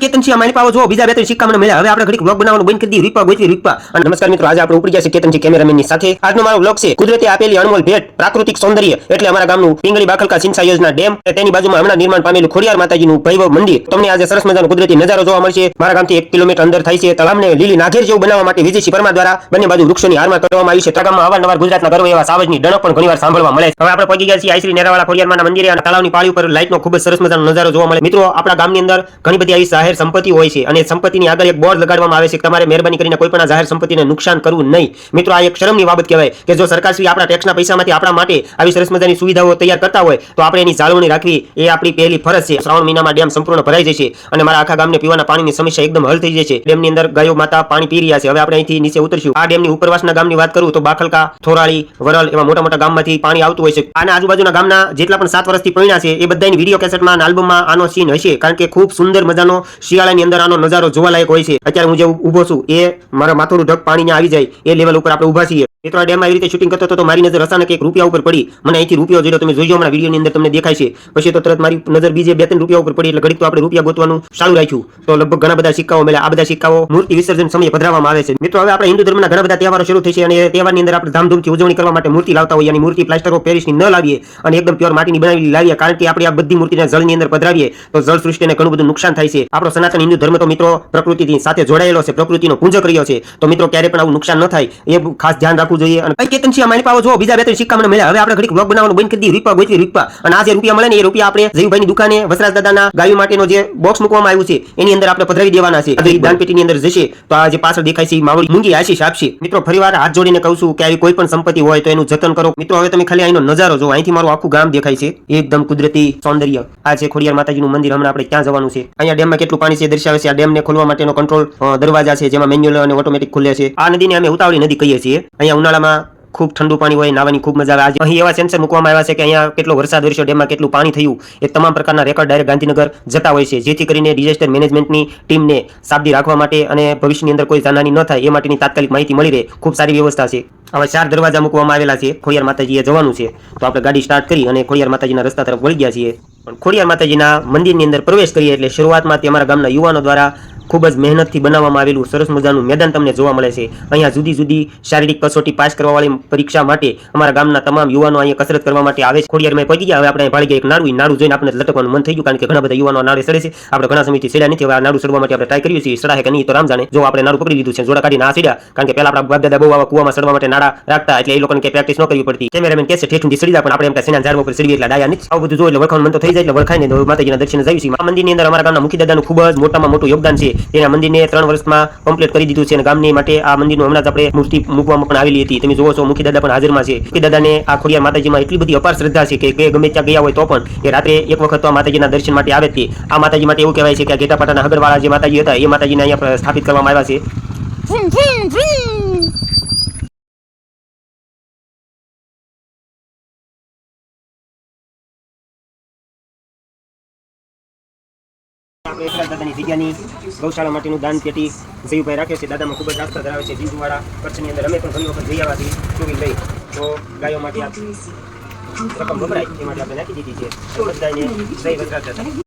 કેતન છે મારી પાવો જો બીજા બે ત્રણ સિક્કા મને મળ્યા. હવે આપણે ઘડીક વ્લોગ બનાવવાનું બંધ કરી દીધું. રૂપા ગોચવી રૂપા. અને નમસ્કાર મિત્રો, આજે આપણે ઉપડી ગયા છે કેતનજી કેમેરામેનની સાથે. આજનો મારો વ્લોગ છે કુદરતે આપેલી અનમોલ ભેટ, પ્રાકૃતિક સૌંદર્ય એટલે અમારા ગામનું પિંગળી બાખલકા સિંચાઈ યોજના ડેમ, તેની બાજુમાં હમણાં નિર્માણ પામેલું ખોડિયાર માતાજીનું ભૈરવ મંદિર. તમને આજે સરસ મજાનો કુદરતી નજારો જોવા મળશે. મારા ગામથી 1 કિલોમીટર અંદર થાય છે. તળાવને લીલી નાઘેર જેવું બનાવવા માટે વિજયસિંહ પરમાર દ્વારા બંને બાજુ વૃક્ષોની હારમાં કરવામાં આવી છે. ગામમાં અવારનવાર ગુજરાતના ગર્વ એવા સાવજની ડણક પણ ઘણીવાર સાંભળવા મળે છે. હવે આપણે પહોંચી ગયા છીએ આઈશ્રી નેરાવાળા ખોડિયારમાંના મંદિરે અને તળાવની પાળી ઉપર લાઇટનો ખૂબ જ સરસ મજાનો નજારો જોવા મળે. મિત્રો, આપણા ગામની અંદર ઘણી બધી આવી જાહેર સંપત્તિ હોય છે અને સંપત્તિની આગળ એક બોર્ડ લગાડવામાં આવે છે કે તમારે મહેરબાની કરીને કોઈ પણ જાહેર સંપત્તિને નુકસાન કરવું નહીં. મિત્રો, આ એક શરમની બાબત કહેવાય કે જો સરકારશ્રી આપણા ટેક્સના પૈસામાંથી આપણા માટે આવી સરસ મજાની સુવિધાઓ તૈયાર કરતા હોય તો આપણે એની જાળવણી રાખવી એ આપણી પહેલી ફરજ છે. શ્રાવણ મહિનામાં ડેમ સંપૂર્ણ ભરાઈ જશે અને મારા આખા ગામને પીવાના પાણીની સમસ્યા એકદમ હલ થઈ જશે. ડેમની અંદર ગાયો માતા પાણી પી રહ્યા છે. હવે આપણે અહીંથી નીચે ઉતરશું. આ ડેમની ઉપરવાસના ગામની વાત કરું તો બાખલકા, થોરાળી, વરલ એવા મોટા મોટા ગામમાંથી પાણી આવતું હોય છે. આના આજુબાજુના ગામના જેટલા પણ 7 વર્ષથી પૈણા છે એ બધાની વિડીયો કેસેટમાં આલ્બમમાં આનો સીન હશે, કારણ કે ખૂબ સુંદર મજાનો શિયાળાની અંદર આનો નજારો જોવાલાયક હોય છે. અત્યારે હું જે ઊભો છું એ મારા માથું ઢગ પાણીને આવી જાય એ લેવલ ઉપર આપણે ઊભા છીએ. મિત્રો, આ ડેમમાં એવી રીતે શૂટિંગ કરતો હતો તો મારી નજર અચાનક એક રૂપિયા ઉપર પડી. મને અહીંથી રૂપિયો જોયો, તમે જોઈજો હમણાં વિડીયોની અંદર તમને દેખાય છે. પછી તો તરત મારી નજર બીજે 2-3 રૂપિયા ઉપર પડી એટલે ઘડીક તો આપણે રૂપિયા ગોતવાનું ચાલુ રાખ્યું તો લગભગ ઘણા બધા સિક્કાઓ મળ્યા. આ બધા સિક્કાઓ મૂર્તિ વિસર્જન સમયે પધરાવવામાં આવે છે. મિત્રો, હવે આપણે હિન્દુ ધર્મના ઘણા બધા તહેવારો શરૂ થશે અને તહેવારની અંદર આપણે ધામધૂમથી ઉજવણી કરવા માટે મૂર્તિ લાવતા હોઈએ અને મૂર્તિ પ્લાસ્ટર ઓફ પેરિસની ન લાવીએ અને એકદમ પ્યોર માટીની બનાવેલી લાવીએ, કારણ કે આપણે આ બધી મૂર્તિને જળની અંદર પધરાવીએ તો જળ સૃષ્ટિને ઘણું બધું નુકસાન થાય છે. આપણો સનાતન હિન્દુ ધર્મ તો મિત્રો પ્રકૃતિની સાથે જોડાયેલો છે, પ્રકૃતિનો પૂજક રહ્યો છે. તો મિત્રો, ક્યારે પણ આવું નુકસાન ન થાય એ ખાસ ધ્યાન રાખવું જોઈએ. અને કેતન છે મારી પાવો જો બીજા બે ત્રણ સિક્કા મને મળ્યા. હવે આપણે ઘડીક વ્લોગ બનાવવાનું બંધ કરી દીધું. રૂપા ગોચવી રૂપા. અને આ જે રૂપિયા મળે ને એ રૂપિયા આપણે જયુભાઈની દુકાને વસરાજ દાદાના ગાયો માટેનો જે બોક્સ મૂકવામાં આવ્યું છે એની અંદર આપણે પધરાવી દેવાના છે. આ દાન પેટીની અંદર જશે તો આ જે પાછળ દેખાય છે માવડી મૂંગી આશીષ આપશે. મિત્રો, ફરીવાર હાથ જોડીને કહું છું કે આવી કોઈ પણ સંપત્તિ હોય તો એનું જતન કરો. મિત્રો, હવે તમે ખાલી અહીંનો નજારો જો. અહીંથી મારું આખું ગામ દેખાય છે, એકદમ કુદરતી સૌંદર્ય. આ છે ખોડિયાર માતાજીનું મંદિર. હમણાં આપણે ક્યાં જવાનું છે? અહીંયા ડેમમાં કેટલું પાણી છે દર્શાવે છે. આ ડેમને ખોલવા માટેનો કંટ્રોલ દરવાજા છે જેમાં મેન્યુઅલ અને ઓટોમેટિક ખુલે છે. આ નદીને અમે ઉતાવળી નદી કહીએ છીએ. અહીંયા ઉનાળામાં ખૂબ ઠંડુ પાણી હોય, નાવાની ખૂબ મજા આવે. અહીં એવા સેન્સર મૂકવામાં આવ્યા છે કે અહીંયા કેટલો વરસાદ વરસ્યો, ડેમમાં કેટલું પાણી થયું એ તમામ પ્રકારના રેકોર્ડ ડાયરેક્ટ ગાંધીનગર જતા હોય છે, જેથી કરીને ડિઝાસ્ટર મેનેજમેન્ટની ટીમને સાબદી રાખવા માટે અને ભવિષ્યની અંદર કોઈ જાનહાની ન થાય એ માટેની તાત્કાલિક માહિતી મળી રહે. ખૂબ સારી વ્યવસ્થા છે. હવે 4 દરવાજા મૂકવામાં આવેલા છે. ખોડિયાર માતાજીએ જવાનું છે તો આપણે ગાડી સ્ટાર્ટ કરી અને ખોડિયાર માતાજીના રસ્તા તરફ વળી ગયા છીએ. પણ ખોડિયાર માતાજીના મંદિરની અંદર પ્રવેશ કરીએ એટલે શરૂઆતમાં અમારા ગામના યુવાનો દ્વારા ખૂબ જ મહેનતથી બનાવવામાં આવેલું સરસ મજાનું મેદાન તમને જોવા મળે છે. અહીંયા જુદી જુદી શારીરિક કસોટી પાસ કરવાવાળી પરીક્ષા માટે અમારા ગામના તમામ યુવાનો અહીંયા કસરત કરવા માટે આવે છે. ખોડિયારમાં પહોંચી ગયા. હવે આપણે ભાળી ગયા એક નાડું. નાડું જોઈને આપણે લટકવાનું મન થઈ ગયું, કારણ કે ઘણા બધા યુવાનો નાડે ચડે છે. આપણે ઘણા સમયથી ચડ્યા નથી. હવે આ નાડું ચડવા માટે આપણે ટ્રાય કરીએ છીએ. ચડાય કે નહીં તો રામ જાણે. જો આપણે નાડું પકડી લીધું છે, જોડા કાઢીને આ ચડ્યા, કારણ કે પહેલા આપણા બાપ દાદા બહુ આવા કુવામાં ચડવા માટે નાડા રાખતા, એટલે એ લોકોને કે પ્રેક્ટિસ ન કરવી પડતી. કેમેરામેન કહે છે ઠેઠુંથી ચડી જાય, પણ આપણે એમ કે સેના ઝાડ ઉપર ચડી એટલે ડાયા નથી. આવું બધું જો એટલે વળખાણ મન તો થઈ જાય. એટલે વળખાઈને માતાજીના દર્શન જઈએ છીએ. આ મંદિરની અંદર અમારા ગામના મુખી દાદાનું ખૂબ જ મોટામાં મોટું યોગદાન છે. તેના મંદિરને 3 વર્ષમાં કમ્પ્લીટ કરી દીધું છે અને ગામની માટે આ મંદિરનું હમણાં જ આપણે મૂર્તિ મૂકવામાં પણ આવેલી હતી. તમે જોવો છો મુખી દાદા પણ હાજરમાં છે. મુખી દાદાને આ ખોડિયાર માતાજીમાં એટલી બધી અપાર શ્રદ્ધા છે કે ગમે ત્યાં ગયા હોય તો પણ એ રાત્રે એક વખત તો આ માતાજીના દર્શન માટે આવે છે. આ માતાજી માટે એવું કહેવાય છે કે ઘેટાપાટાના હગરવાળા જે માતાજી હતા એ માતાજીને અહીંયા સ્થાપિત કરવામાં આવ્યા છે. આપણે એકલા દાદાની જગ્યાની ગૌશાળા માટેનું દાન પેટી જયુભાઈ રાખે છે. દાદામાં ખૂબ જ આસ્થા ધરાવે છે. જીંજુવાડા કચ્છની અંદર અમે પણ ઘણી વખત જઈ આવ્યા છીએ ટુ વ્હીલ લઈ, તો ગાયો માટે આ રકમ વપરાય એ માટે આપણે નાખી દીધી છે. બધાને જય વસરાજ દાદા.